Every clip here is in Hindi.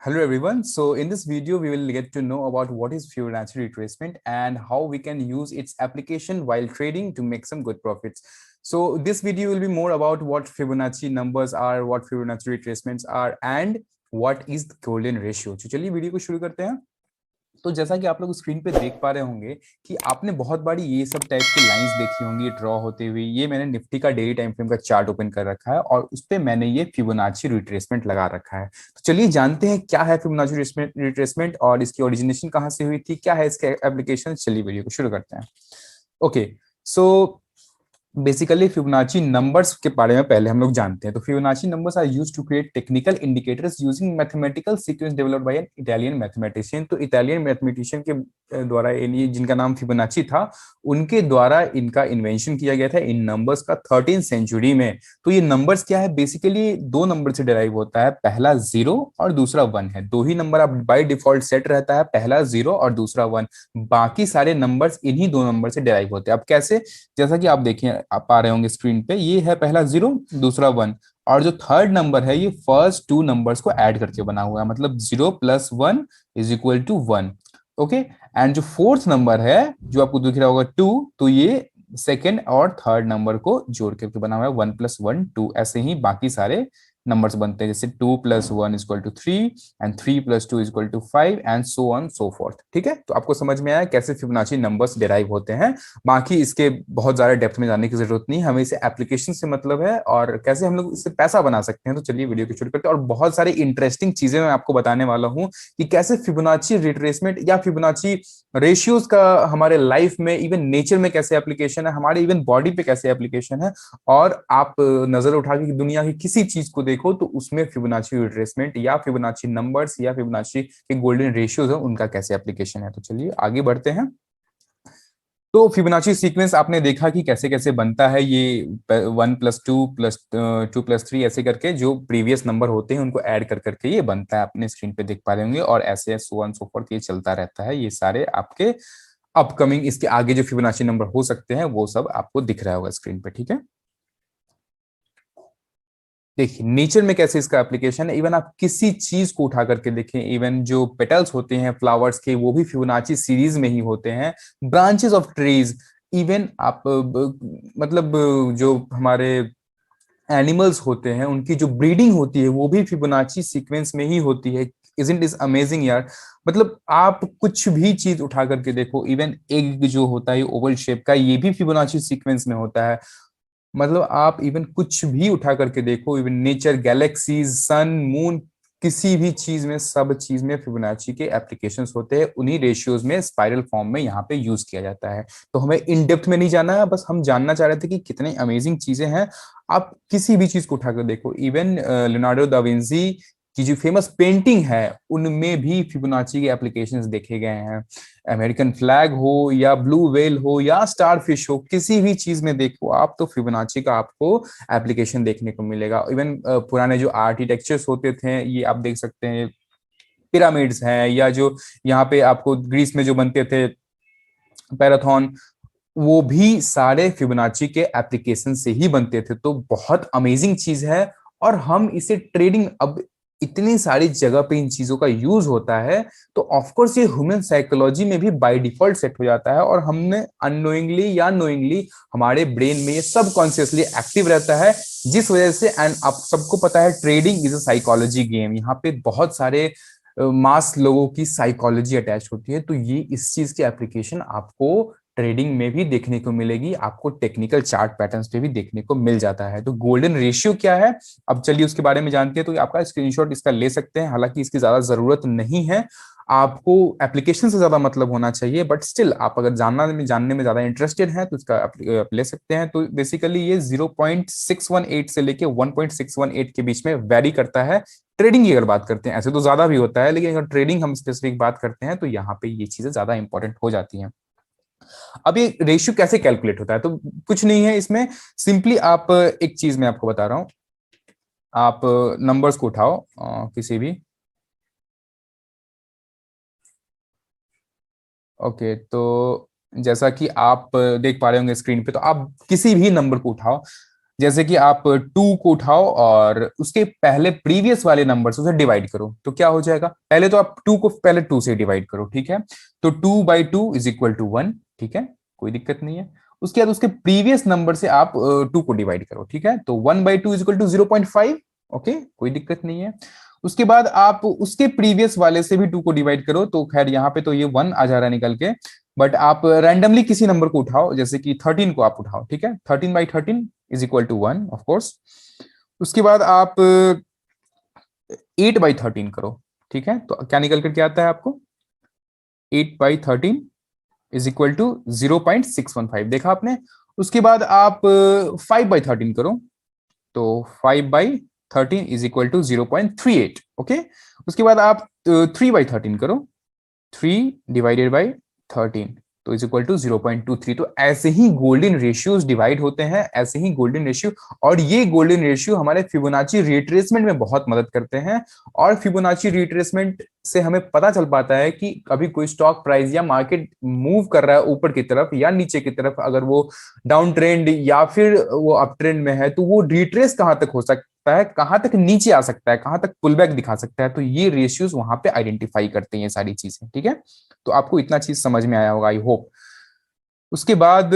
Hello everyone. So in this video, we will get to know about what is Fibonacci retracement and how we can use its application while trading to make some good profits. So this video will be more about what Fibonacci numbers are, what Fibonacci retracements are, and what is the golden ratio. तो चलिए वीडियो को शुरू करते हैं। तो जैसा कि आप लोग स्क्रीन पे देख पा रहे होंगे कि आपने बहुत बारी ये सब टाइप की लाइंस देखी होंगी ड्रॉ होते हुए। ये मैंने निफ्टी का डेली टाइम फ्रेम का चार्ट ओपन कर रखा है और उस पे मैंने ये फिबोनाची रिट्रेसमेंट लगा रखा है। तो चलिए जानते हैं क्या है फिबोनाची रिट्रेसमेंट और इसकी ओरिजिनेशन कहाँ से हुई थी, क्या है इसके एप्लीकेशन। चलिए वीडियो को शुरू करते हैं। Okay, so basically Fibonacci numbers के बारे में पहले हम लोग जानते हैं। तो Fibonacci numbers are used to create technical indicators using mathematical sequence developed by an Italian mathematician. तो इटालियन मैथमेटिशियन के द्वारा, यानी जिनका नाम फिबोनाची था, उनके द्वारा इनका इन्वेंशन किया गया था इन नंबर्स का 13th सेंचुरी में। तो ये नंबर्स क्या है, बेसिकली दो नंबर से डिराइव होता है, पहला 0 और दूसरा 1 है। दो ही नंबर आप बाय डिफॉल्ट सेट रहता है, पहला 0 और दूसरा 1। बाकी सारे नंबर्स इन्हीं दो नंबर से डिराइव होते हैं। अब कैसे, जैसा कि आप देखिए, आप पा रहे होंगे स्क्रीन पे, ये है पहला 0 दूसरा 1, और जो थर्ड नंबर है ये फर्स्ट टू नंबर्स को ऐड करके बना हुआ है, मतलब 0 + 1 = 1। ओके, एंड जो फोर्थ नंबर है जो आपको दिख रहा होगा 2, तो ये सेकेंड और थर्ड नंबर को जोड़ करके बना हुआ है, 1 + 1 2। ऐसे ही बाकी सारे नंबर्स बनते हैं, जैसे 2 + 1 = 3 and 3 + 2 = 5 and so on so fourth. ठीक है, तो आपको समझ में आया कैसे फिबोनाची नंबर्स डिराइव होते हैं। बाकी इसके बहुत ज्यादा डेप्थ में जाने की जरूरत नहीं, हमें इसे एप्लीकेशन से मतलब है और कैसे हम लोग इससे पैसा बना सकते हैं। तो चलिए वीडियो को शुरू करते हैं और बहुत सारे इंटरेस्टिंग चीजें मैं आपको बताने वाला हूं कि कैसे फिबोनाची रिट्रेसमेंट या फिबोनाची रेशियोज का हमारे लाइफ में, इवन नेचर में कैसे एप्लीकेशन है, हमारे इवन बॉडी पे कैसे एप्लीकेशन है। और आप नजर उठा के दुनिया की किसी चीज को देखो तो उसमें फिबोनाची रिट्रेसमेंट या फिबोनाची नंबर्स या फिबोनाची के गोल्डन रेशियोज है, उनका कैसे एप्लीकेशन है। तो चलिए आगे बढ़ते हैं। तो फिबोनाची सीक्वेंस आपने देखा कि कैसे कैसे बनता है। ये 1 + 2 + 2 + 3 ऐसे करके जो प्रीवियस नंबर होते हैं उनको ऐड कर करके ये बनता है, अपने स्क्रीन पे देख पा रहे होंगे। और ऐसे सो ऑन सो फोर्थ ये चलता रहता है। ये सारे आपके अपकमिंग, इसके आगे जो फिबोनाची नंबर हो सकते हैं वो सब आपको दिख रहा होगा स्क्रीन पे। ठीक है, देखिए नेचर में कैसे इसका एप्लीकेशन है। इवन आप किसी चीज को उठा करके देखें, इवन जो पेटल्स होते हैं फ्लावर्स के, वो भी फिबोनाची सीरीज में ही होते हैं। ब्रांचेस ऑफ ट्रीज, इवन आप मतलब जो हमारे एनिमल्स होते हैं उनकी जो ब्रीडिंग होती है वो भी फिबोनाची सीक्वेंस में ही होती है। इजंट इज अमेजिंग यार। मतलब आप कुछ भी चीज उठा करके देखो, इवन एग जो होता है ओवल शेप का, ये भी फिबोनाची सीक्वेंस में होता है। मतलब आप इवन कुछ भी उठा करके देखो, इवन नेचर, गैलेक्सीज, सन, मून, किसी भी चीज में, सब चीज में फिबोनाची के एप्लीकेशंस होते हैं। उन्हीं रेशियोज में स्पाइरल फॉर्म में यहाँ पे यूज किया जाता है। तो हमें इन डेप्थ में नहीं जाना है, बस हम जानना चाह रहे थे कि कितनी अमेजिंग चीजें हैं। आप किसी भी चीज को उठाकर देखो, इवन लियोनार्डो दा विंची की जो फेमस पेंटिंग है उनमें भी फिबोनाची के एप्लीकेशंस देखे गए हैं। अमेरिकन फ्लैग हो या ब्लू व्हेल हो या स्टार फिश हो, किसी भी चीज में देखो आप तो फिबोनाची का आपको एप्लीकेशन देखने को मिलेगा। इवन पुराने जो आर्किटेक्चर्स होते थे, ये आप देख सकते हैं, पिरामिड्स हैं, या जो यहाँ पे आपको ग्रीस में जो बनते थे पैराथन, वो भी सारे फिबोनाची के एप्लीकेशन से ही बनते थे। तो बहुत अमेजिंग चीज है। और हम इसे ट्रेडिंग, अब इतनी सारी जगह पे इन चीजों का यूज होता है, तो ऑफकोर्स ये ह्यूमन साइकोलॉजी में भी बाय डिफॉल्ट सेट हो जाता है और हमने अननोइंगली या नोइंगली हमारे ब्रेन में ये सब कॉन्शियसली एक्टिव रहता है, जिस वजह से। एंड आप सबको पता है trading is a psychology game. यहाँ पे बहुत सारे मास लोगों की साइकोलॉजी अटैच होती है। तो ये इस चीज की एप्लीकेशन आपको ट्रेडिंग में भी देखने को मिलेगी, आपको टेक्निकल चार्ट पैटर्न्स पे भी देखने को मिल जाता है। तो गोल्डन रेशियो क्या है, अब चलिए उसके बारे में जानते हैं। तो आपका स्क्रीनशॉट इसका ले सकते हैं, हालांकि इसकी ज्यादा जरूरत नहीं है, आपको एप्लीकेशन से ज्यादा मतलब होना चाहिए, बट स्टिल आप अगर जानने में ज्यादा इंटरेस्टेड हैं तो इसका आप ले सकते हैं। तो बेसिकली ये 0.618 से लेके 1.618 के बीच में वेरी करता है। ट्रेडिंग की अगर बात करते हैं, ऐसे तो ज्यादा भी होता है, लेकिन अगर ट्रेडिंग हम स्पेसिफिक बात करते हैं तो यहाँ पे ये चीजें ज्यादा इंपॉर्टेंट हो जाती हैं। अब ये रेशियो कैसे कैलकुलेट होता है, तो कुछ नहीं है इसमें, सिंपली आप एक चीज मैं आपको बता रहा हूं। आप नंबर्स को उठाओ किसी भी। ओके, तो जैसा कि आप देख पा रहे होंगे स्क्रीन पे, तो आप किसी भी नंबर को उठाओ। जैसे कि आप 2 को उठाओ और उसके पहले प्रीवियस वाले नंबर से उसे डिवाइड करो, तो क्या हो जाएगा, पहले तो आप 2 को पहले 2 से डिवाइड करो, ठीक है, तो 2/2 इज इक्वल टू 1, ठीक है, कोई दिक्कत नहीं है। उसके बाद उसके प्रीवियस नंबर से आप 2 को डिवाइड करो, ठीक है, तो 1/2 इज इक्वल टू 0.5, ओके, कोई दिक्कत नहीं है। उसके बाद आप उसके प्रीवियस वाले से भी 2 को डिवाइड करो, तो खैर यहाँ पे तो ये 1 आ जा रहा है निकल के, बट आप रैंडमली किसी नंबर को उठाओ, जैसे कि 13 को आप उठाओ, ठीक है, 13/13 is equal to 1 of course. उसके बाद आप 8/13 करो, ठीक है, तो क्या निकल करके आता है आपको, 8/13 इज इक्वल टू 0.615, देखा आपने। उसके बाद आप 5/13 करो, तो 5/13 इज इक्वल टू 0.38, ओके। उसके बाद आप 3/13 करो, 3/13 तो इज इक्वल टू 0.23। तो ऐसे ही गोल्डन रेशियोज डिवाइड होते हैं, ऐसे ही गोल्डन रेशियो, और ये गोल्डन रेशियो हमारे फिबोनाची रिट्रेसमेंट में बहुत मदद करते हैं। और फिबोनाची रिट्रेसमेंट से हमें पता चल पाता है कि अभी कोई स्टॉक प्राइस या मार्केट मूव कर रहा है ऊपर की तरफ या नीचे की तरफ, अगर वो डाउन ट्रेंड या फिर वो अप ट्रेंड में है, तो वो रिट्रेस कहां तक हो सकता है, कहां तक नीचे आ सकता है, कहां तक पुल बैक दिखा सकता है, तो ये रेशियोज वहां पे आइडेंटिफाई करते हैं ये सारी चीजें, ठीक है। तो आपको इतना चीज समझ में आया होगा, आई होप। उसके बाद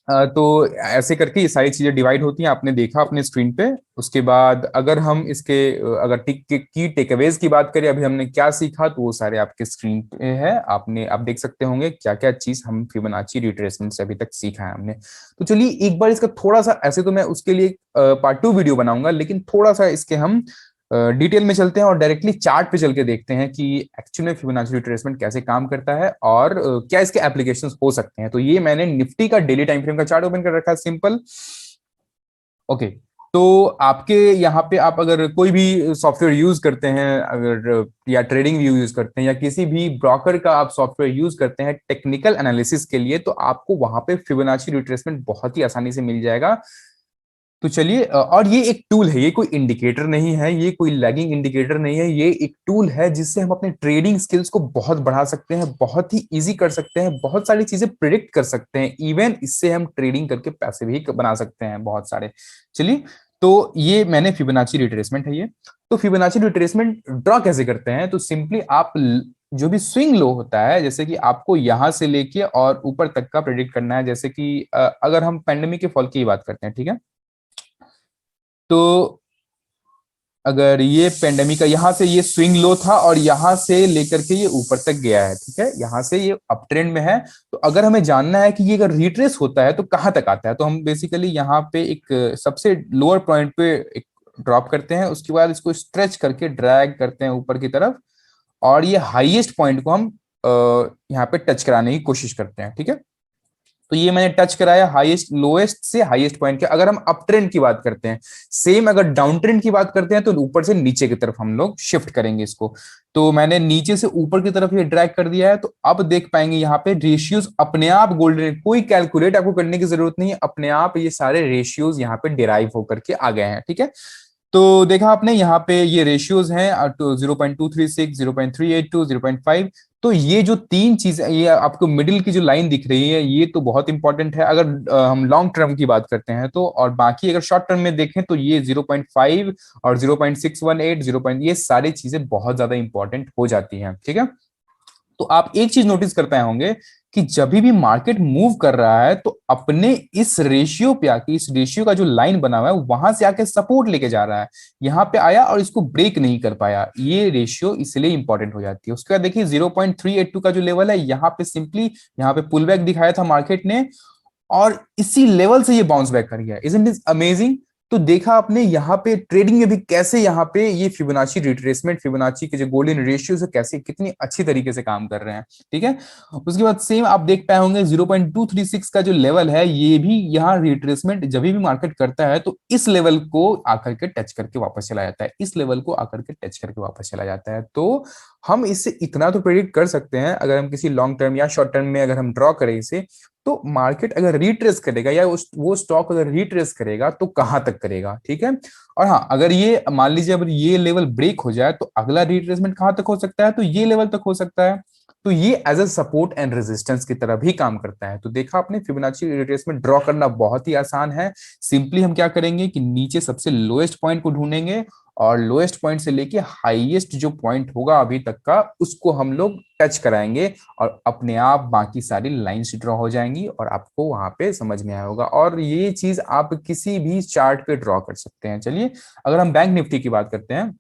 तो ऐसे करके ये सारी चीजें डिवाइड होती हैं, आपने देखा अपने स्क्रीन पे। उसके बाद अगर हम इसके अगर की टेकअवेज की बात करें, अभी हमने क्या सीखा, तो वो सारे आपके स्क्रीन पे है, आप देख सकते होंगे क्या क्या चीज हम फिबोनाची रिट्रेसमेंट से अभी तक सीखा है हमने। तो चलिए एक बार इसका थोड़ा सा, ऐसे तो मैं उसके लिए पार्ट 2 वीडियो बनाऊंगा, लेकिन थोड़ा सा इसके हम डिटेल में चलते हैं और डायरेक्टली चार्ट पे चल के देखते हैं कि एक्चुअली में फिबोनाची रिट्रेसमेंट कैसे काम करता है और क्या इसके एप्लीकेशंस हो सकते हैं। तो ये मैंने निफ्टी का डेली टाइम फ्रेम का चार्ट ओपन कर रखा है, सिंपल, ओके। तो आपके यहाँ पे आप अगर कोई भी सॉफ्टवेयर यूज करते हैं, अगर या ट्रेडिंग व्यू यूज करते हैं या किसी भी ब्रोकर का आप सॉफ्टवेयर यूज करते हैं टेक्निकल एनालिसिस के लिए, तो आपको वहां पे फिबोनाची रिट्रेसमेंट बहुत ही आसानी से मिल जाएगा। तो चलिए, और ये एक टूल है, ये कोई इंडिकेटर नहीं है, ये कोई लैगिंग इंडिकेटर नहीं है, ये एक टूल है जिससे हम अपने ट्रेडिंग स्किल्स को बहुत बढ़ा सकते हैं, बहुत ही इजी कर सकते हैं, बहुत सारी चीजें प्रिडिक्ट कर सकते हैं, इवन इससे हम ट्रेडिंग करके पैसे भी बना सकते हैं बहुत सारे। चलिए, तो ये मैंने फिबोनाची रिट्रेसमेंट है ये। तो फिबोनाची रिट्रेसमेंट ड्रॉ कैसे करते हैं, तो सिंपली आप जो भी स्विंग लो होता है, जैसे कि आपको यहां से लेके और ऊपर तक का प्रेडिक्ट करना है, जैसे कि अगर हम पेंडेमिक के फॉल की बात करते हैं, ठीक है, तो अगर ये पेंडेमिक का यहां से ये स्विंग लो था और यहां से लेकर के ये ऊपर तक गया है, ठीक है, यहां से ये अप ट्रेंड में है, तो अगर हमें जानना है कि ये अगर रिट्रेस होता है तो कहां तक आता है, तो हम बेसिकली यहाँ पे एक सबसे लोअर पॉइंट पे एक ड्रॉप करते हैं, उसके बाद इसको स्ट्रेच करके ड्रैग करते हैं ऊपर की तरफ, और ये हाईएस्ट पॉइंट को हम यहाँ पे टच कराने की कोशिश करते हैं, ठीक है। तो ये मैंने टच कराया हाईएस्ट, लोएस्ट से हाईएस्ट पॉइंट के। अगर हम अप ट्रेंड की बात करते हैं, सेम अगर डाउन ट्रेंड की बात करते हैं, तो ऊपर से नीचे की तरफ हम लोग शिफ्ट करेंगे इसको। तो मैंने नीचे से ऊपर की तरफ ये ड्रैग कर दिया है, तो अब देख पाएंगे यहाँ पे रेशियोज अपने आप गोल्डन, कोई कैलकुलेट आपको करने की जरूरत नहीं है, अपने आप ये सारे रेशियोज यहाँ पे डिराइव होकर के आ गए हैं, ठीक है। तो देखा आपने यहाँ पे ये रेशियोज हैं 0.236, 0.382, 0.5। तो ये जो तीन चीज, ये आपको मिडिल की जो लाइन दिख रही है, ये तो बहुत इंपॉर्टेंट है अगर हम लॉन्ग टर्म की बात करते हैं तो। और बाकी अगर शॉर्ट टर्म में देखें तो ये 0.5 और 0.618, 0. ये सारी चीजें बहुत ज्यादा इंपॉर्टेंट हो जाती हैं, ठीक है। तो आप एक चीज नोटिस कर पाए होंगे कि जब भी मार्केट मूव कर रहा है तो अपने इस रेशियो पे आके, इस रेशियो का जो लाइन बना हुआ है वहां से आके सपोर्ट लेके जा रहा है, यहां पे आया और इसको ब्रेक नहीं कर पाया, ये रेशियो इसलिए इंपॉर्टेंट हो जाती है। उसके बाद देखिए 0.382 का जो लेवल है, यहाँ पे सिंपली यहाँ पे पुल बैक दिखाया था मार्केट ने, और इसी लेवल से ये बाउंस बैक कर गया, इजंट इट अमेजिंग। तो देखा आपने यहाँ पे ट्रेडिंग में भी कैसे यहाँ पे ये फिबोनाची रिट्रेसमेंट, फिबोनाची के जो गोल्डन रेशियो है कैसे कितनी अच्छी तरीके से काम कर रहे हैं, ठीक है। उसके बाद सेम आप देख पाए होंगे 0.236 का जो लेवल है, ये भी यहाँ रिट्रेसमेंट जब भी मार्केट करता है तो इस लेवल को आकर के टच करके वापस चला जाता है, इस लेवल को आकर के टच करके वापस चला जाता है। तो हम इससे इतना तो प्रेडिक्ट कर सकते हैं, अगर हम किसी लॉन्ग टर्म या शॉर्ट टर्म में अगर हम ड्रॉ करें इसे, तो मार्केट अगर रिट्रेस करेगा या वो स्टॉक अगर रिट्रेस करेगा तो कहां तक करेगा, ठीक है। और हाँ, अगर ये मान लीजिए अगर ये लेवल ब्रेक हो जाए तो अगला रिट्रेसमेंट कहां तक हो सकता है, तो ये लेवल तक हो सकता है। तो ये as a support and resistance की तरह भी काम करता है। तो देखा आपने, फिबोनाची रिट्रेसमेंट ड्रॉ करना बहुत ही आसान है। सिंपली हम क्या करेंगे कि नीचे सबसे लोएस्ट पॉइंट को ढूंढेंगे और लोएस्ट पॉइंट से लेके हाईएस्ट जो पॉइंट होगा अभी तक का उसको हम लोग टच कराएंगे और अपने आप बाकी सारी लाइंस ड्रॉ हो जाएंगी और आपको वहां पे समझ में आया होगा। और ये चीज आप किसी भी चार्ट पे ड्रॉ कर सकते हैं। चलिए अगर हम बैंक निफ्टी की बात करते हैं,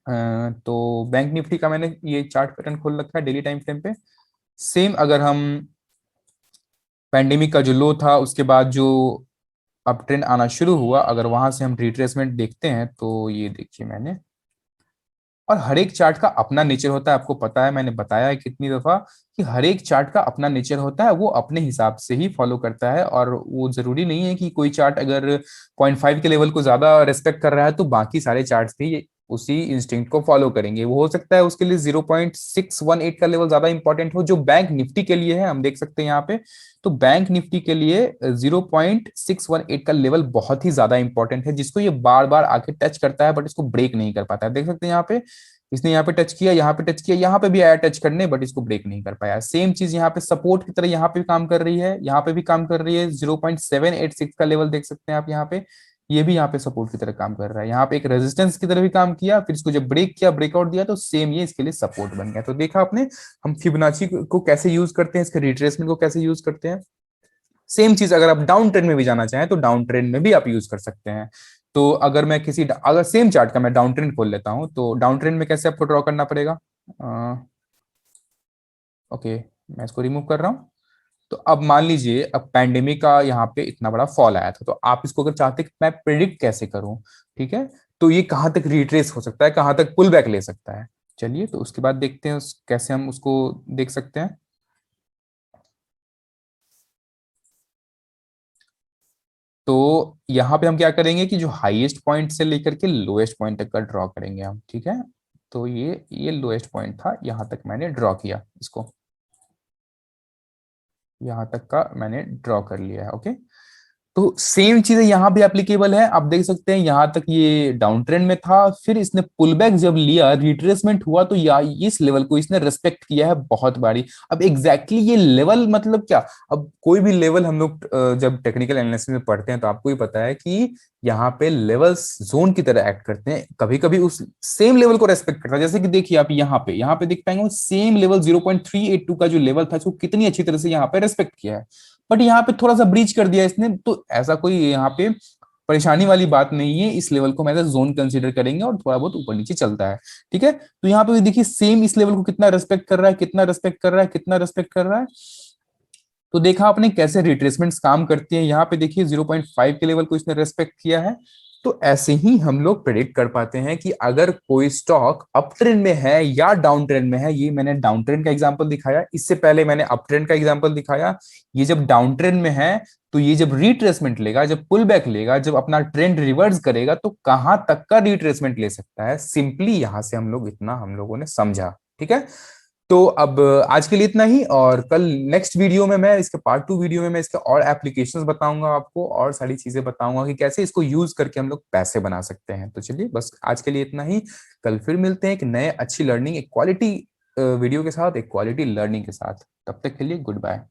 तो बैंक निफ्टी का मैंने ये चार्ट पैटर्न खोल रखा है डेली टाइम फ्रेम पे। सेम अगर हम पैंडेमिक का जो लो था उसके बाद जो अप ट्रेंड आना शुरू हुआ, अगर वहां से हम रिट्रेसमेंट देखते हैं तो ये देखिए मैंने, और हर एक चार्ट का अपना नेचर होता है। आपको पता है, मैंने बताया है कितनी दफा कि हर एक चार्ट का अपना नेचर होता है, वो अपने हिसाब से ही फॉलो करता है। और वो जरूरी नहीं है कि कोई चार्ट अगर 0.5 के लेवल को ज्यादा रेस्पेक्ट कर रहा है तो बाकी सारे चार्ट्स भी उसी इंस्टिंक्ट को फॉलो करेंगे। वो हो सकता है उसके लिए 0.618 का लेवल ज्यादा इंपॉर्टेंट हो, जो बैंक निफ्टी के लिए है। हम देख सकते हैं यहाँ पे, तो बैंक निफ्टी के लिए 0.618 का लेवल बहुत ही ज्यादा इंपॉर्टेंट है, जिसको ये बार बार आके टच करता है बट इसको ब्रेक नहीं कर पाता है। देख सकते हैं यहाँ पे, इसने यहाँ पे टच किया, यहाँ पे टच किया, यहाँ पे भी आया टच करने, बट इसको ब्रेक नहीं कर पाया। सेम चीज यहाँ पे सपोर्ट की तरह यहाँ पे भी काम कर रही है, यहाँ पे भी काम कर रही है। 0.786 का लेवल देख सकते हैं आप यहाँ पे, ये भी यहाँ पे सपोर्ट की तरह काम कर रहा है। यहाँ पे एक रेजिस्टेंस की तरह भी काम किया, फिर इसको जब ब्रेक किया, ब्रेकआउट दिया, तो सेम ये इसके लिए सपोर्ट बन गया। तो देखा आपने हम फिबोनाची को कैसे यूज करते हैं, इसके रिट्रेसमेंट को कैसे यूज करते हैं। सेम चीज अगर आप डाउन ट्रेंड में भी जाना चाहें तो डाउन ट्रेंड में भी आप यूज कर सकते हैं। तो अगर मैं किसी, अगर सेम चार्ट का मैं डाउन ट्रेंड खोल लेता हूं, तो डाउन ट्रेंड में कैसे आपको ड्रॉ करना पड़ेगा। ओके, मैं इसको रिमूव कर रहा हूं। तो अब मान लीजिए, अब पैंडेमिक का यहाँ पे इतना बड़ा फॉल आया था, तो आप इसको अगर चाहते कि मैं प्रिडिक्ट कैसे करूं, ठीक है, तो ये कहां तक रिट्रेस हो सकता है, कहां तक पुल बैक ले सकता है। चलिए तो उसके बाद देखते हैं कैसे हम उसको देख सकते हैं। तो यहाँ पे हम क्या करेंगे कि जो हाईएस्ट पॉइंट से लेकर के लोएस्ट पॉइंट तक का ड्रॉ करेंगे हम, ठीक है। तो ये लोएस्ट पॉइंट था, यहाँ तक मैंने ड्रॉ किया, इसको यहाँ तक का मैंने ड्रॉ कर लिया है। ओके, तो सेम चीजें यहाँ भी एप्लीकेबल है। आप देख सकते हैं यहाँ तक ये डाउन ट्रेंड में था, फिर इसने पुल बैक जब लिया, रिट्रेसमेंट हुआ, तो या इस लेवल को इसने रेस्पेक्ट किया है बहुत बारी। अब एग्जैक्टली ये लेवल मतलब क्या, अब कोई भी लेवल हम लोग जब टेक्निकल एनालिसिस में पढ़ते हैं तो आपको ही पता है कि यहाँ पे लेवल्स जोन की तरह एक्ट करते हैं। कभी कभी उस सेम लेवल को रेस्पेक्ट करता है, जैसे कि देखिए आप यहाँ पे देख पाएंगे सेम लेवल 0.382 का जो लेवल था, इसको कितनी अच्छी तरह से यहाँ पे रेस्पेक्ट किया है। बट यहाँ पे थोड़ा सा ब्रीच कर दिया इसने, तो ऐसा कोई यहाँ पे परेशानी वाली बात नहीं है। इस लेवल को हम एज जोन कंसीडर करेंगे और थोड़ा बहुत ऊपर नीचे चलता है, ठीक है। तो यहाँ पे भी देखिए सेम इस लेवल को कितना रेस्पेक्ट कर रहा है, कितना रेस्पेक्ट कर रहा है, कितना रेस्पेक्ट कर रहा है। तो देखा आपने कैसे रिट्रेसमेंट्स काम करती है। यहाँ पे देखिए 0.5 के लेवल को इसने रेस्पेक्ट किया है। तो ऐसे ही हम लोग प्रेडिक्ट कर पाते हैं कि अगर कोई स्टॉक अप ट्रेंड में है या डाउन ट्रेंड में है। ये मैंने डाउन ट्रेंड का एग्जांपल दिखाया, इससे पहले मैंने अप ट्रेंड का एग्जांपल दिखाया। ये जब डाउन ट्रेंड में है तो ये जब रिट्रेसमेंट लेगा, जब पुल बैक लेगा, जब अपना ट्रेंड रिवर्स करेगा, तो कहां तक का रिट्रेसमेंट ले सकता है। सिंपली यहां से हम लोग इतना हम लोगों ने समझा, ठीक है। तो अब आज के लिए इतना ही, और कल नेक्स्ट वीडियो में मैं इसके पार्ट 2 वीडियो में मैं इसके और एप्लीकेशंस बताऊंगा आपको, और सारी चीजें बताऊंगा कि कैसे इसको यूज करके हम लोग पैसे बना सकते हैं। तो चलिए बस आज के लिए इतना ही। कल फिर मिलते हैं एक नए अच्छी लर्निंग, एक क्वालिटी वीडियो के साथ, एक क्वालिटी लर्निंग के साथ। तब तक के लिए गुड बाय।